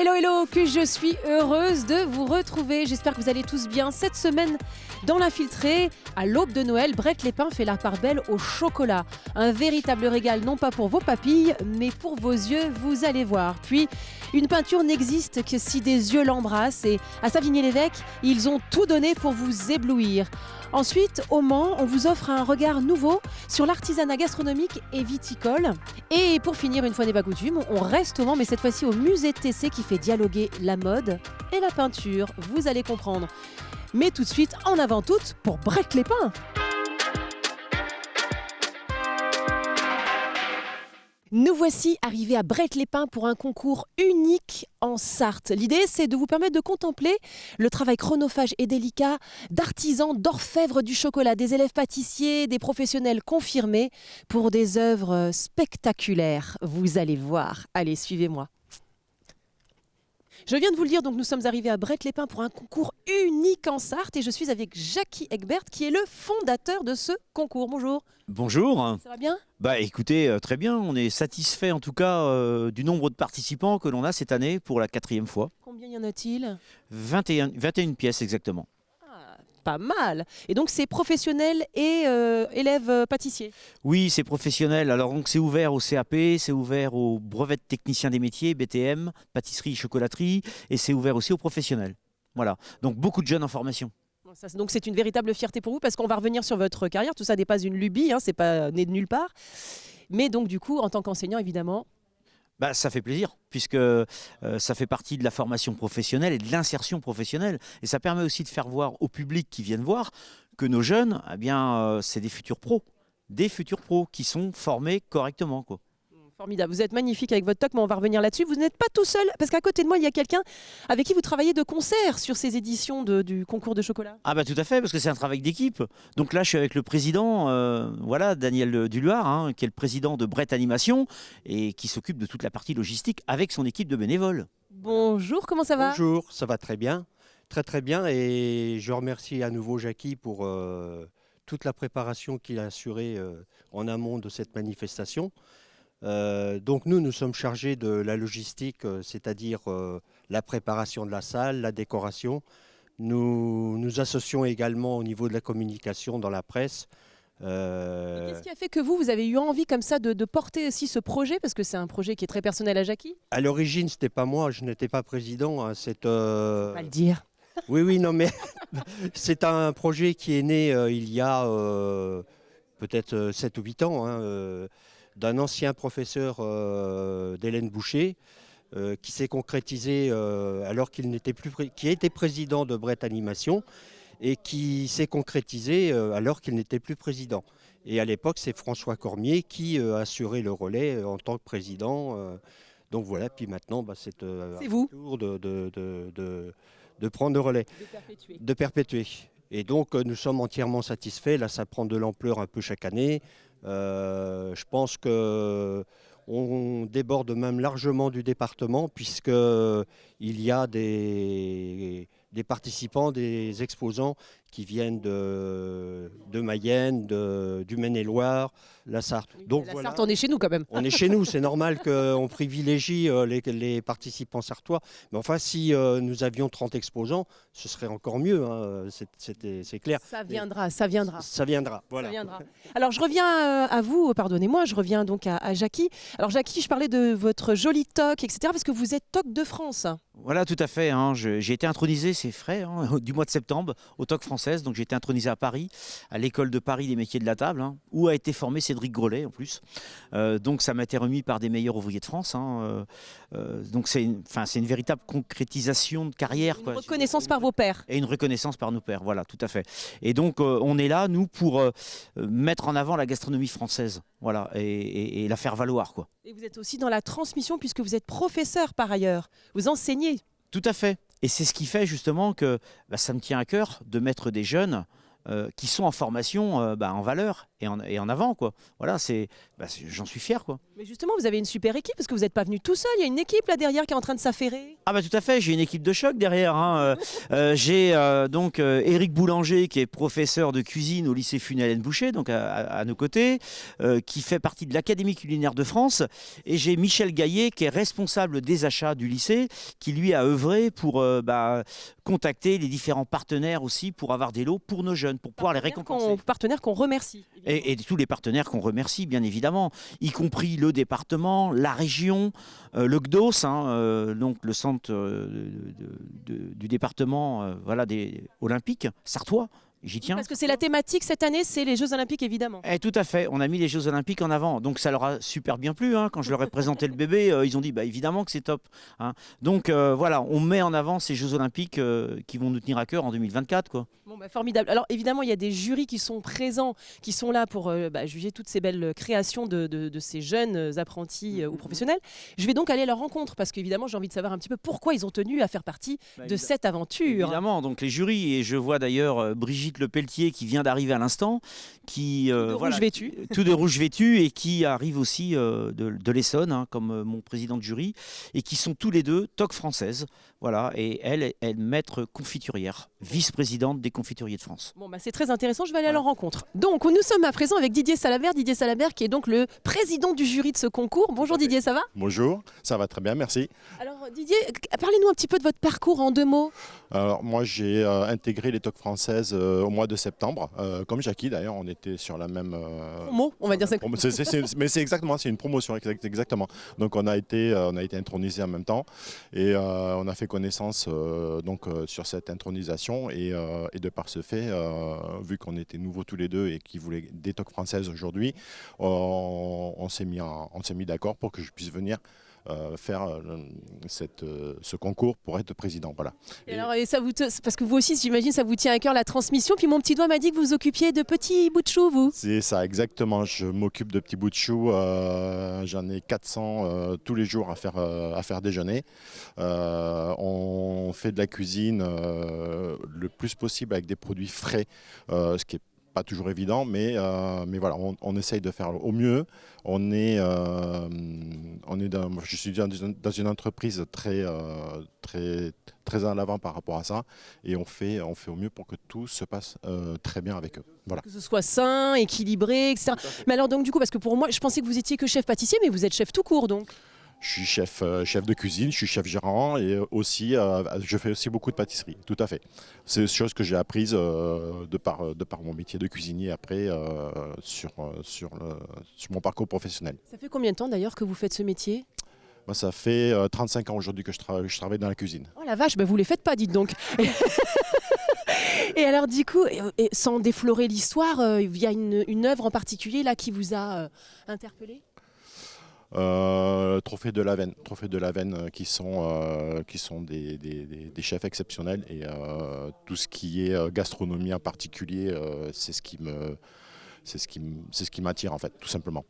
Hello, hello, que je suis heureuse de vous retrouver. J'espère que vous allez tous bien. Cette semaine, dans l'Infiltré, à l'aube de Noël, Brett-les-Pins fait la part belle au chocolat. Un véritable régal, non pas pour vos papilles, mais pour vos yeux, vous allez voir. Puis, une peinture n'existe que si des yeux l'embrassent. Et à Savigny-l'Évêque, ils ont tout donné pour vous éblouir. Ensuite, au Mans, on vous offre un regard nouveau sur l'artisanat gastronomique et viticole. Et pour finir, une fois n'est pas coutume, on reste au Mans, mais cette fois-ci au musée TC qui fait dialoguer la mode et la peinture. Vous allez comprendre. Mais tout de suite, en avant toute, pour Brett-les-Pins. Nous voici arrivés à Brett-les-Pins pour un concours unique en Sarthe. L'idée, c'est de vous permettre de contempler le travail chronophage et délicat d'artisans, d'orfèvres du chocolat, des élèves pâtissiers, des professionnels confirmés pour des œuvres spectaculaires. Vous allez voir. Allez, suivez-moi. Je viens de vous le dire, donc nous sommes arrivés à Brett-les-Pins pour un concours unique en Sarthe et je suis avec Jackie Egbert qui est le fondateur de ce concours. Bonjour. Bonjour. Ça va bien ? Bah écoutez, très bien, on est satisfait en tout cas du nombre de participants que l'on a cette année pour la 4e fois. Combien y en a-t-il ? 21 pièces exactement. Pas mal. Et donc c'est professionnel et élève pâtissier. Oui, c'est professionnel. Alors donc c'est ouvert au CAP, c'est ouvert au brevet de technicien des métiers, BTM, pâtisserie, chocolaterie, et c'est ouvert aussi aux professionnels. Voilà. Donc beaucoup de jeunes en formation. Donc c'est une véritable fierté pour vous parce qu'on va revenir sur votre carrière. Tout ça n'est pas une lubie, hein, c'est pas né de nulle part. Mais donc du coup, en tant qu'enseignant, évidemment. Bah, ça fait plaisir, puisque ça fait partie de la formation professionnelle et de l'insertion professionnelle. Et ça permet aussi de faire voir au public qui viennent voir que nos jeunes, eh bien, c'est des futurs pros qui sont formés correctement, quoi. Formidable, vous êtes magnifique avec votre toque, mais on va revenir là-dessus. Vous n'êtes pas tout seul, parce qu'à côté de moi, il y a quelqu'un avec qui vous travaillez de concert sur ces éditions du concours de chocolat. Ah bah tout à fait, parce que c'est un travail d'équipe. Donc là, je suis avec le président, voilà, Daniel Duluard, hein, qui est le président de Brett Animation et qui s'occupe de toute la partie logistique avec son équipe de bénévoles. Bonjour, comment ça va ? Bonjour, ça va très bien, très bien. Et je remercie à nouveau Jackie pour toute la préparation qu'il a assurée en amont de cette manifestation. Donc nous sommes chargés de la logistique, c'est-à-dire la préparation de la salle, la décoration. Nous nous associons également au niveau de la communication dans la presse. Qu'est-ce qui a fait que vous avez eu envie comme ça de porter aussi ce projet, parce que c'est un projet qui est très personnel à Jackie ? À l'origine, c'était pas moi, je n'étais pas président. Hein, Pas le dire. Oui, non, mais c'est un projet qui est né il y a peut-être 7 ou 8 ans, hein, d'un ancien professeur d'Hélène Boucher, qui s'est concrétisé alors qu'il n'était plus, qui était président de Brett Animation et qui s'est concrétisé alors qu'il n'était plus président. Et à l'époque, c'est François Cormier qui assurait le relais en tant que président. Donc voilà, puis maintenant, c'est vous. tour de prendre le relais, de perpétuer. Et donc, nous sommes entièrement satisfaits. Là, ça prend de l'ampleur un peu chaque année. Je pense qu'on déborde même largement du département puisqu'il y a des participants, des exposants qui viennent de Mayenne, du Maine-et-Loire, la Sarthe. Donc la Sarthe, on est chez nous quand même. On est chez nous, c'est normal qu'on privilégie les participants sartois. Mais enfin, si nous avions 30 exposants, ce serait encore mieux, hein, c'est clair. Ça viendra, ça viendra. Ça viendra, voilà. Ça viendra. Alors je reviens à vous, pardonnez-moi, je reviens donc à Jackie. Alors Jackie, je parlais de votre jolie toque, etc. parce que vous êtes toque de France. Voilà, tout à fait. Hein, j'ai été intronisé, c'est frais, hein, du mois de septembre, au TOC française. Donc j'ai été intronisé à Paris, à l'école de Paris des métiers de la table, hein, où a été formé Cédric Grolet en plus. Donc ça m'a été remis par des meilleurs ouvriers de France. Hein, donc c'est une véritable concrétisation de carrière. Une reconnaissance par vos pairs. Et une reconnaissance par nos pairs, voilà, tout à fait. Et donc on est là, nous, pour mettre en avant la gastronomie française, voilà, et la faire valoir, quoi. Et vous êtes aussi dans la transmission puisque vous êtes professeur par ailleurs. Vous enseignez. Tout à fait. Et c'est ce qui fait justement que ça me tient à cœur de mettre des jeunes qui sont en formation en valeur et en avant, quoi. Voilà, j'en suis fier, quoi. Mais justement, vous avez une super équipe parce que vous n'êtes pas venu tout seul. Il y a une équipe là derrière qui est en train de s'affairer. Ah bah tout à fait, j'ai une équipe de choc derrière, hein. J'ai donc Éric Boulanger qui est professeur de cuisine au lycée Funès Boucher, donc à nos côtés, qui fait partie de l'Académie culinaire de France. Et j'ai Michel Gaillet qui est responsable des achats du lycée, qui lui a œuvré pour contacter les différents partenaires aussi pour avoir des lots pour nos jeunes, pour pouvoir les récompenser. Partenaires qu'on remercie. Et tous les partenaires qu'on remercie, bien évidemment, y compris le département, la région, le GDOS, donc le centre du département des Olympiques, sartois. J'y tiens. Parce que c'est la thématique cette année, c'est les Jeux Olympiques évidemment. Tout à fait, on a mis les Jeux Olympiques en avant, donc ça leur a super bien plu. Quand je leur ai présenté le bébé, ils ont dit évidemment que c'est top. Donc voilà, on met en avant ces Jeux Olympiques qui vont nous tenir à cœur en 2024, quoi. Bon, formidable. Alors évidemment, il y a des jurys qui sont présents, qui sont là pour juger toutes ces belles créations de ces jeunes apprentis ou professionnels. Je vais donc aller à leur rencontre parce qu'évidemment, j'ai envie de savoir un petit peu pourquoi ils ont tenu à faire partie de cette aventure. Évidemment, donc les jurys, et je vois d'ailleurs Brigitte Lepelletier qui vient d'arriver à l'instant, qui rouge vêtu. tout de rouge vêtu, et qui arrive aussi de l'Essonne, comme mon président de jury, et qui sont tous les deux TOC françaises. Voilà, et elle est maître confiturière, vice-présidente des confituriers de France. Bon, c'est très intéressant, je vais aller à leur rencontre. Donc, nous sommes à présent avec Didier Salabert. Didier Salabert qui est donc le président du jury de ce concours. Bonjour Didier, ça va? Bonjour, ça va très bien, merci. Alors Didier, parlez-nous un petit peu de votre parcours en 2 mots. Alors moi j'ai intégré les TOC françaises au mois de septembre, comme Jackie d'ailleurs, on était sur la même... Promo, on va dire ça. Mais c'est exactement, c'est une promotion, exactement. Donc on a été intronisés en même temps et on a fait connaissance sur cette intronisation et de par ce fait, vu qu'on était nouveaux tous les deux et qu'ils voulaient des TOC françaises aujourd'hui, on s'est mis d'accord pour que je puisse venir faire ce concours pour être président. Voilà. Et ça parce que vous aussi, j'imagine, ça vous tient à cœur la transmission. Puis mon petit doigt m'a dit que vous vous occupiez de petits bouts de choux, vous. C'est ça, exactement. Je m'occupe de petits bouts de choux. J'en ai 400 tous les jours à faire déjeuner. On fait de la cuisine le plus possible avec des produits frais, ce qui est pas toujours évident, mais voilà, on essaye de faire au mieux. Je suis dans une entreprise très en avant par rapport à ça, et on fait au mieux pour que tout se passe très bien avec eux. Voilà. Que ce soit sain, équilibré, etc. Mais alors donc du coup, parce que pour moi, je pensais que vous étiez que chef pâtissier, mais vous êtes chef tout court donc. Je suis chef de cuisine, je suis chef gérant et aussi je fais aussi beaucoup de pâtisserie, tout à fait. C'est une chose que j'ai apprise de par mon métier de cuisinier après sur mon parcours professionnel. Ça fait combien de temps d'ailleurs que vous faites ce métier ? Moi, ça fait 35 ans aujourd'hui que je travaille dans la cuisine. Oh la vache, vous les faites pas, dites donc. Et alors du coup, et sans déflorer l'histoire, il y a une œuvre en particulier là qui vous a interpellé ? Trophée de la Veine qui sont des chefs exceptionnels et tout ce qui est gastronomie en particulier, c'est ce qui m'attire en fait, tout simplement.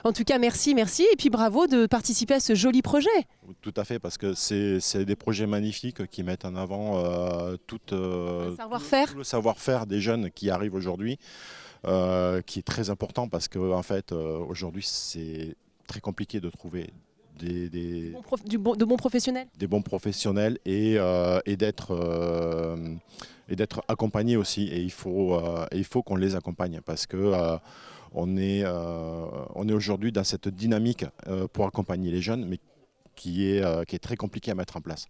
En tout cas, merci et puis bravo de participer à ce joli projet. Tout à fait, parce que c'est des projets magnifiques qui mettent en avant tout le savoir-faire des jeunes qui arrivent aujourd'hui. Qui est très important parce que en fait, aujourd'hui, c'est très compliqué de trouver de bons professionnels. Des bons professionnels et d'être accompagné aussi. Et il faut qu'on les accompagne parce que on est aujourd'hui dans cette dynamique pour accompagner les jeunes, mais qui est très compliqué à mettre en place.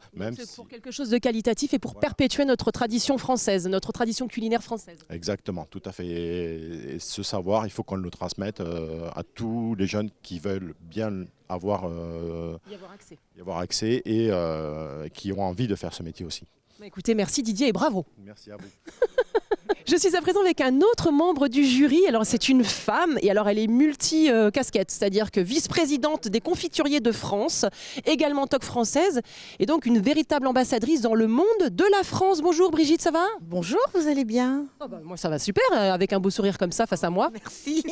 Pour quelque chose de qualitatif et pour perpétuer notre tradition française, notre tradition culinaire française. Exactement, tout à fait. Et ce savoir, il faut qu'on le transmette à tous les jeunes qui veulent bien y avoir accès et qui ont envie de faire ce métier aussi. Écoutez, merci Didier et bravo. Merci à vous. Je suis à présent avec un autre membre du jury. Alors c'est une femme et alors elle est multi-casquette, c'est-à-dire que vice-présidente des confituriers de France, également TOC française et donc une véritable ambassadrice dans le monde de la France. Bonjour Brigitte, ça va? Bonjour, vous allez bien? Moi ça va super, avec un beau sourire comme ça face à moi. Merci.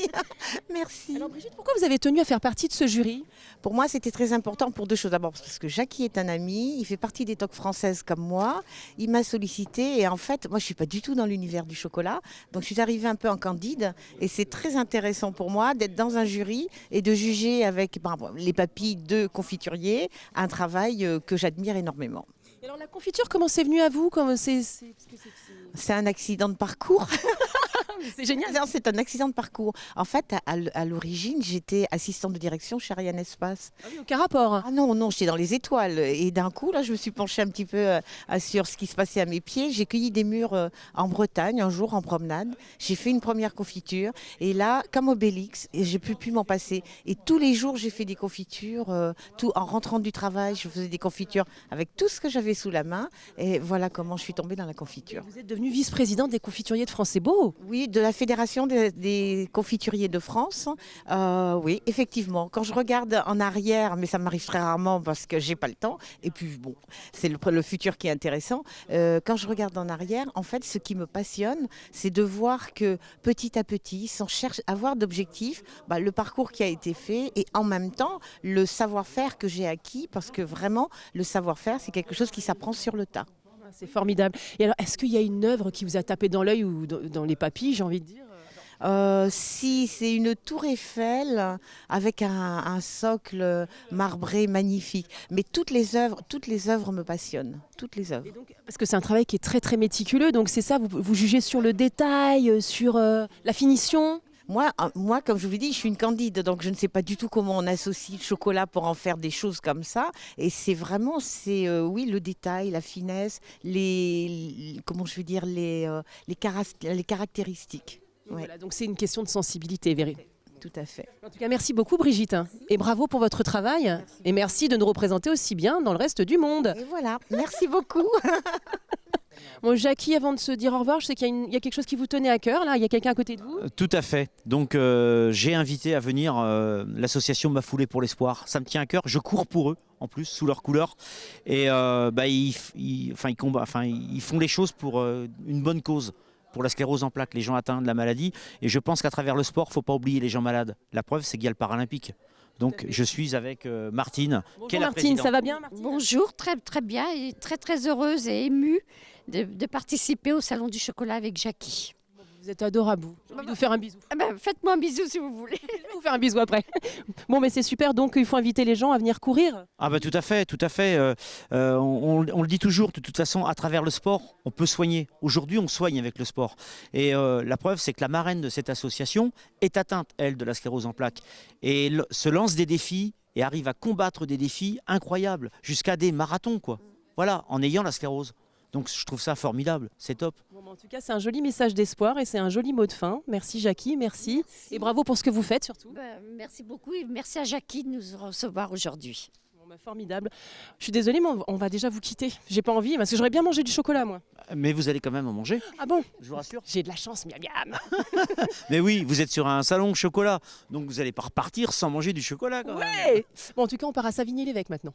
Merci. Alors Brigitte, pourquoi vous avez tenu à faire partie de ce jury? Pour moi, c'était très important pour deux choses. D'abord, parce que Jackie est un ami, il fait partie des TOC françaises comme moi. Il m'a sollicité et en fait, moi je ne suis pas du tout dans l'univers du chocolat. Donc je suis arrivée un peu en candide et c'est très intéressant pour moi d'être dans un jury et de juger avec les papilles de confituriers un travail que j'admire énormément. Et alors la confiture, comment c'est venu à vous? C'est un accident de parcours. C'est génial. Non, c'est un accident de parcours. En fait, à l'origine, j'étais assistante de direction chez Ariane Espace. Ah oui, aucun rapport. Ah non, j'étais dans les étoiles. Et d'un coup, là, je me suis penchée un petit peu sur ce qui se passait à mes pieds. J'ai cueilli des mûres en Bretagne, un jour, en promenade. J'ai fait une première confiture. Et là, comme Obélix, j'ai pu m'en passer. Et tous les jours, j'ai fait des confitures. En rentrant du travail, je faisais des confitures avec tout ce que j'avais sous la main. Et voilà comment je suis tombée dans la confiture. Vous êtes devenue vice-présidente des confituriers de France, c'est beau. Oui, de la Fédération des confituriers de France. Oui, effectivement. Quand je regarde en arrière, mais ça m'arrive très rarement parce que j'ai pas le temps, et puis bon, c'est le futur qui est intéressant. Quand je regarde en arrière, en fait, ce qui me passionne, c'est de voir que petit à petit, sans avoir d'objectif, le parcours qui a été fait et en même temps, le savoir-faire que j'ai acquis, parce que vraiment, le savoir-faire, c'est quelque chose qui s'apprend sur le tas. C'est formidable. Et alors, est-ce qu'il y a une œuvre qui vous a tapé dans l'œil ou dans les papilles, j'ai envie de dire? Si, c'est une tour Eiffel avec un socle marbré magnifique. Mais toutes les œuvres me passionnent. Toutes les œuvres. Et donc, parce que c'est un travail qui est très très méticuleux, donc c'est ça, vous jugez sur le détail, sur la finition? Moi, comme je vous l'ai dit, je suis une candide, donc je ne sais pas du tout comment on associe le chocolat pour en faire des choses comme ça. Et c'est vraiment, oui, le détail, la finesse, comment je veux dire, les caractéristiques. Ouais. Voilà, donc c'est une question de sensibilité, Tout à fait. En tout cas, merci beaucoup Brigitte, et bravo pour votre travail, merci. Et merci de nous représenter aussi bien dans le reste du monde. Et voilà, merci beaucoup. Bon, Jackie, avant de se dire au revoir, je sais qu'il y a quelque chose qui vous tenait à cœur, là, il y a quelqu'un à côté de vous? Tout à fait. Donc j'ai invité à venir l'association Ma Foulée pour l'Espoir. Ça me tient à cœur. Je cours pour eux, en plus, sous leur couleur. Et ils font les choses pour une bonne cause, pour la sclérose en plaques, les gens atteints de la maladie. Et je pense qu'à travers le sport, il ne faut pas oublier les gens malades. La preuve, c'est qu'il y a le Paralympique. Donc je suis avec Martine. Bonjour Martine, ça va bien Martine? Bonjour, très très bien et très heureuse et émue de participer au Salon du chocolat avec Jackie. Vous êtes adorable, vous. J'ai envie de vous faire un bisou. Faites-moi un bisou si vous voulez. Je vais vous faire un bisou après. Bon, mais c'est super, donc il faut inviter les gens à venir courir. Ah bah tout à fait, tout à fait. On le dit toujours, de toute façon, à travers le sport, on peut soigner. Aujourd'hui, on soigne avec le sport. Et la preuve, c'est que la marraine de cette association est atteinte, elle, de la sclérose en plaques. Et se lance des défis et arrive à combattre des défis incroyables, jusqu'à des marathons, quoi. Voilà, en ayant la sclérose. Donc je trouve ça formidable, c'est top. Bon, en tout cas, c'est un joli message d'espoir et c'est un joli mot de fin. Merci Jackie, merci. Et bravo pour ce que vous faites surtout. Merci beaucoup et merci à Jackie de nous recevoir aujourd'hui. Formidable. Je suis désolée, mais on va déjà vous quitter. J'ai pas envie, parce que j'aurais bien mangé du chocolat, moi. Mais vous allez quand même en manger. Ah bon? Je vous rassure. J'ai de la chance, miam miam. Mais oui, vous êtes sur un salon chocolat, donc vous n'allez pas repartir sans manger du chocolat quand même. Bon, en tout cas, on part à Savigny-l'Évêque maintenant.